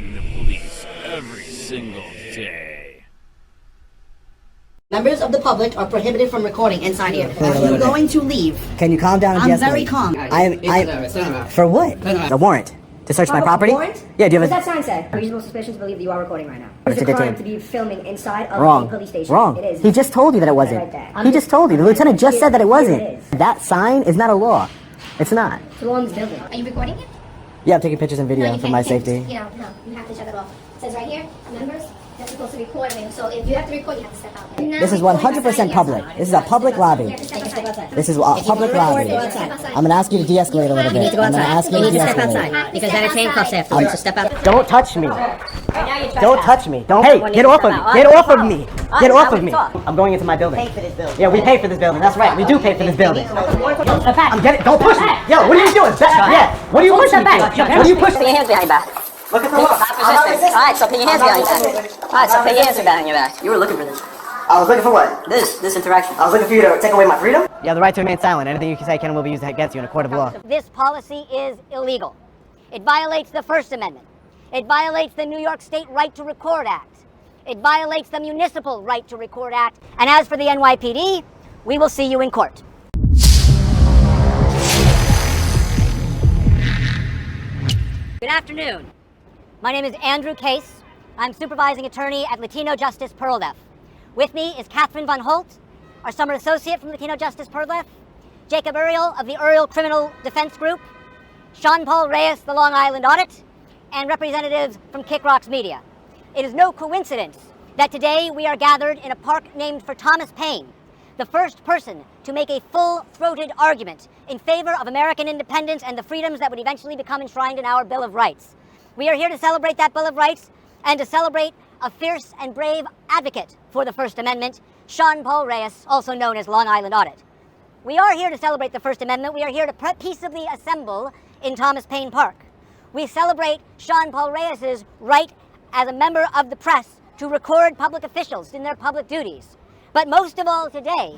protecting the police every single day. Members of the public are prohibited from recording inside here. You're going to leave. Can you calm down and I'm very calm. For what? The warrant. To search my property? Warrant? Yeah, do you have What's that sign say? Reasonable suspicion to believe that you are recording right now. It's a It's a crime detain. to be filming inside of Wrong. a police station. Wrong. It is. He just told you that it wasn't. Right there. He just told you. The lieutenant just said that it wasn't. It is. That sign is not a law. It's not. It's along this building. Are you recording it? Yeah, I'm taking pictures and video for my safety. You know, no, you have to shut it off. It says right here, members, they're supposed to record everything. So if you have to record, you have to step out. This is 100% public. This is a public lobby. This is a public lobby. I'm gonna ask you to de-escalate a little bit. I'm gonna ask you to de-escalate. Because there are handcuffs after. So step out. Don't touch me. Don't touch me. Don't. Hey, get off of me. Get off of me. Get off of me. I'm going into my building. Pay for this building. Yeah, we pay for this building. That's right. We do pay for this building. I'm getting. Don't push me. Yo, what are you doing? Yeah. What are you pushing me for? What are you pushing? Put your hands behind your back. Look at the look. Stop resisting. Alright, so put your hands behind your back. Alright, so put your hands behind your back. You were looking for this. I was looking for what? This interaction. I was looking for you to take away my freedom? You have the right to remain silent. Anything you can say can and will be used against you in a court of law. This policy is illegal. It violates the First Amendment. It violates the New York State Right to Record Act. It violates the Municipal Right to Record Act. And as for the NYPD, we will see you in court. Good afternoon. My name is Andrew Case. I'm supervising attorney at Latino Justice Perldef. With me is Catherine Von Holt, our summer associate from Latino Justice Perldef, Jacob Uriel of the Uriel Criminal Defense Group, Sean Paul Reyes, the Long Island Audit, and representatives from Kick Rocks Media. It is no coincidence that today we are gathered in a park named for Thomas Paine, the first person to make a full-throated argument in favor of American independence and the freedoms that would eventually become enshrined in our Bill of Rights. We are here to celebrate that Bill of Rights and to celebrate a fierce and brave advocate for the First Amendment, Sean Paul Reyes, also known as Long Island Audit. We are here to celebrate the First Amendment. We are here to peaceably assemble in Thomas Paine Park. We celebrate Sean Paul Reyes' right as a member of the press to record public officials in their public duties. But most of all today,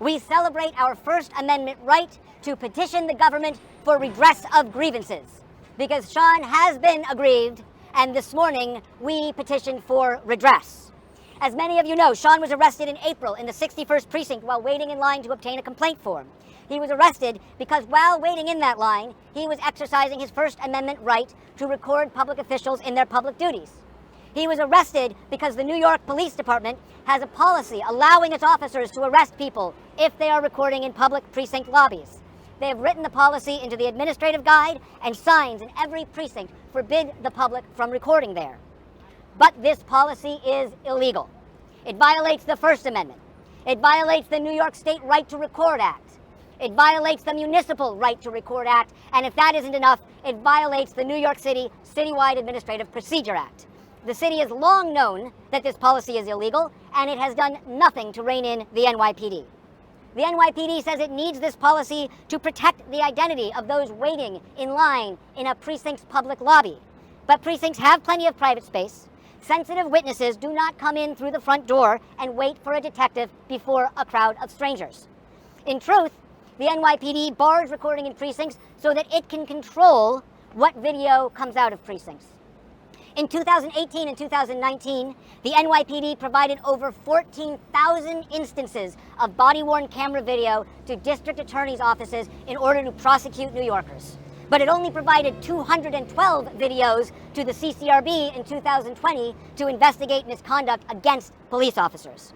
we celebrate our First Amendment right to petition the government for redress of grievances. Because Sean has been aggrieved, and this morning we petitioned for redress. As many of you know, Sean was arrested in April in the 61st Precinct while waiting in line to obtain a complaint form. He was arrested because while waiting in that line, he was exercising his First Amendment right to record public officials in their public duties. He was arrested because the New York Police Department has a policy allowing its officers to arrest people if they are recording in public precinct lobbies. They have written the policy into the administrative guide, and signs in every precinct forbid the public from recording there. But this policy is illegal. It violates the First Amendment. It violates the New York State Right to Record Act. It violates the Municipal Right to Record Act. And if that isn't enough, it violates the New York City Citywide Administrative Procedure Act. The city has long known that this policy is illegal, and it has done nothing to rein in the NYPD. The NYPD says it needs this policy to protect the identity of those waiting in line in a precinct's public lobby. But precincts have plenty of private space. Sensitive witnesses do not come in through the front door and wait for a detective before a crowd of strangers. In truth, the NYPD bars recording in precincts so that it can control what video comes out of precincts. In 2018 and 2019, the NYPD provided over 14,000 instances of body-worn camera video to district attorneys' offices in order to prosecute New Yorkers. But it only provided 212 videos to the CCRB in 2020 to investigate misconduct against police officers.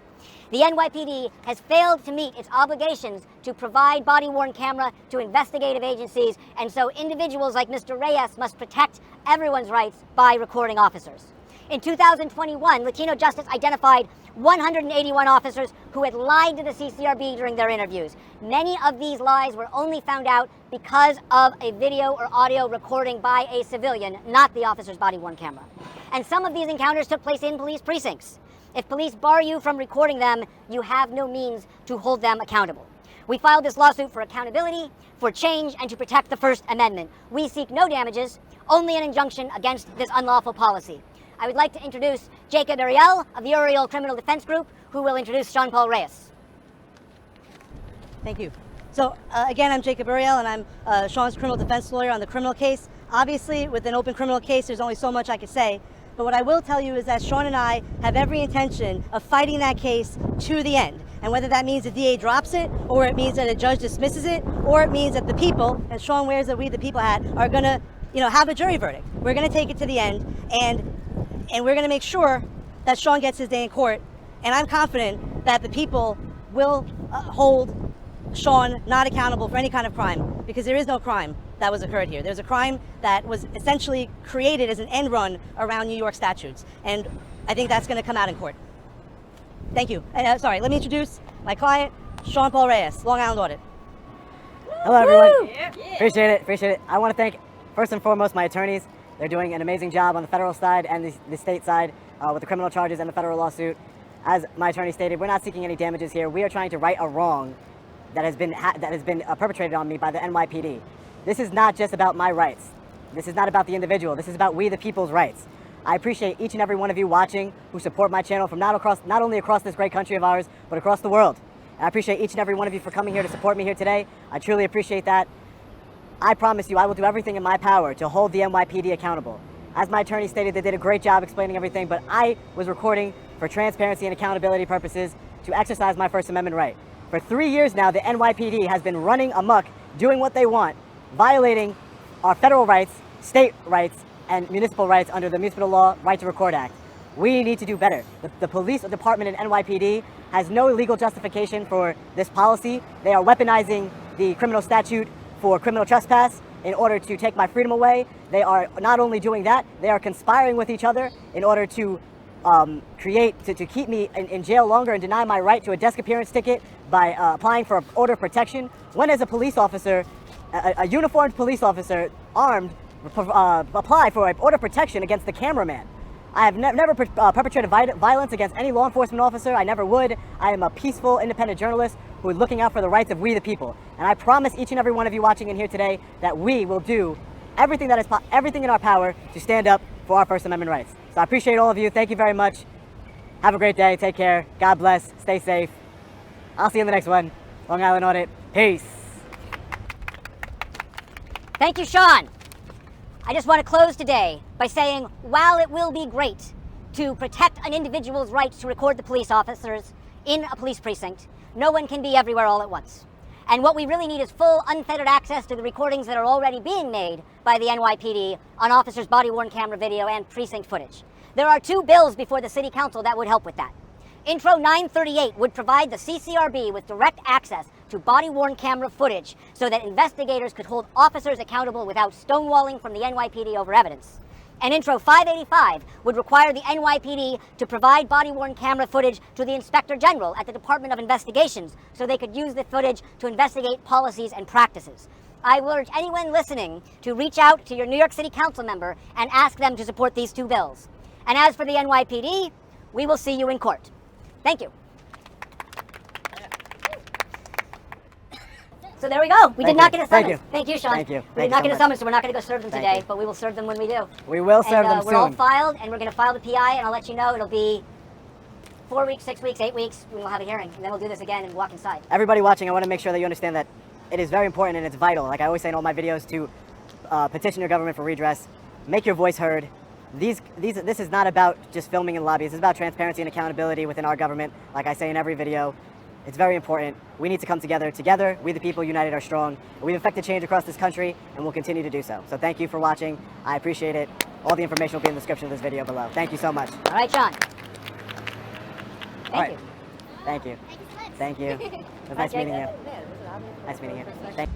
The NYPD has failed to meet its obligations to provide body-worn camera to investigative agencies, and so individuals like Mr. Reyes must protect everyone's rights by recording officers. In 2021, Latino Justice identified 181 officers who had lied to the CCRB during their interviews. Many of these lies were only found out because of a video or audio recording by a civilian, not the officer's body-worn camera. And some of these encounters took place in police precincts. If police bar you from recording them, you have no means to hold them accountable. We filed this lawsuit for accountability, for change, and to protect the First Amendment. We seek no damages, only an injunction against this unlawful policy. I would like to introduce Jacob Uriel of the Uriel Criminal Defense Group, who will introduce Sean Paul Reyes. Thank you. So again, I'm Jacob Uriel, and I'm Sean's criminal defense lawyer on the criminal case. Obviously, with an open criminal case, there's only so much I can say. But what I will tell you is that Sean and I have every intention of fighting that case to the end. And whether that means the DA drops it, or it means that a judge dismisses it, or it means that the people, and Sean wears the We the People hat, are gonna, have a jury verdict. We're gonna take it to the end, and we're gonna make sure that Sean gets his day in court. And I'm confident that the people will hold Sean not accountable for any kind of crime, because there is no crime that was occurred here. There's a crime that was essentially created as an end run around New York statutes, and I think that's going to come out in court. Thank you. Sorry, let me introduce my client, Sean Paul Reyes, Long Island Audit. Hello, everyone. Appreciate it. I want to thank, first and foremost, my attorneys. They're doing an amazing job on the federal side and the state side with the criminal charges and the federal lawsuit. As my attorney stated, we're not seeking any damages here. We are trying to right a wrong that has been perpetrated on me by the NYPD. This is not just about my rights. This is not about the individual. This is about we the people's rights. I appreciate each and every one of you watching who support my channel from not only across this great country of ours, but across the world. And I appreciate each and every one of you for coming here to support me here today. I truly appreciate that. I promise you I will do everything in my power to hold the NYPD accountable. As my attorney stated, they did a great job explaining everything, but I was recording for transparency and accountability purposes to exercise my First Amendment right. For 3 years now, the NYPD has been running amok, doing what they want, violating our federal rights, state rights, and municipal rights under the Municipal Law Right to Record Act. We need to do better. The police department in NYPD has no legal justification for this policy. They are weaponizing the criminal statute for criminal trespass in order to take my freedom away. They are not only doing that, they are conspiring with each other in order to to keep me in jail longer and deny my right to a desk appearance ticket by applying for an order of protection. When as a police officer, a uniformed police officer, armed, apply for an order of protection against the cameraman. I have never perpetrated violence against any law enforcement officer. I never would. I am a peaceful, independent journalist who is looking out for the rights of we the people. And I promise each and every one of you watching in here today that we will do everything everything in our power to stand up for our First Amendment rights. So I appreciate all of you. Thank you very much. Have a great day. Take care. God bless. Stay safe. I'll see you in the next one. Long Island Audit. Peace. Thank you, Sean. I just want to close today by saying, while it will be great to protect an individual's right to record the police officers in a police precinct, no one can be everywhere all at once. And what we really need is full, unfettered access to the recordings that are already being made by the NYPD on officers' body-worn camera video and precinct footage. There are 2 bills before the City Council that would help with that. Intro 938 would provide the CCRB with direct access to body-worn camera footage so that investigators could hold officers accountable without stonewalling from the NYPD over evidence. And Intro 585 would require the NYPD to provide body-worn camera footage to the Inspector General at the Department of Investigations so they could use the footage to investigate policies and practices. I urge anyone listening to reach out to your New York City Council member and ask them to support these 2 bills. And as for the NYPD, we will see you in court. Thank you. So there we go. We did not get a summons. Thank you, Sean. Thank you. We did not get a summons, so we're not going to go serve them today, but we will serve them when we do. We will serve them soon. We're all filed, and we're going to file the PI, and I'll let you know it'll be 4 weeks, 6 weeks, 8 weeks. We will have a hearing, and then we'll do this again and walk inside. Everybody watching, I want to make sure that you understand that it is very important and it's vital, like I always say in all my videos, to petition your government for redress. Make your voice heard. This is not about just filming in lobbies. It's about transparency and accountability within our government, like I say in every video. It's very important. We need to come together. Together, we the people, united, are strong. We've effected change across this country, and we'll continue to do so. So thank you for watching. I appreciate it. All the information will be in the description of this video below. Thank you so much. All right, Sean. Thank you. Thank you. Thank you. It was nice meeting you. Nice meeting you. Thank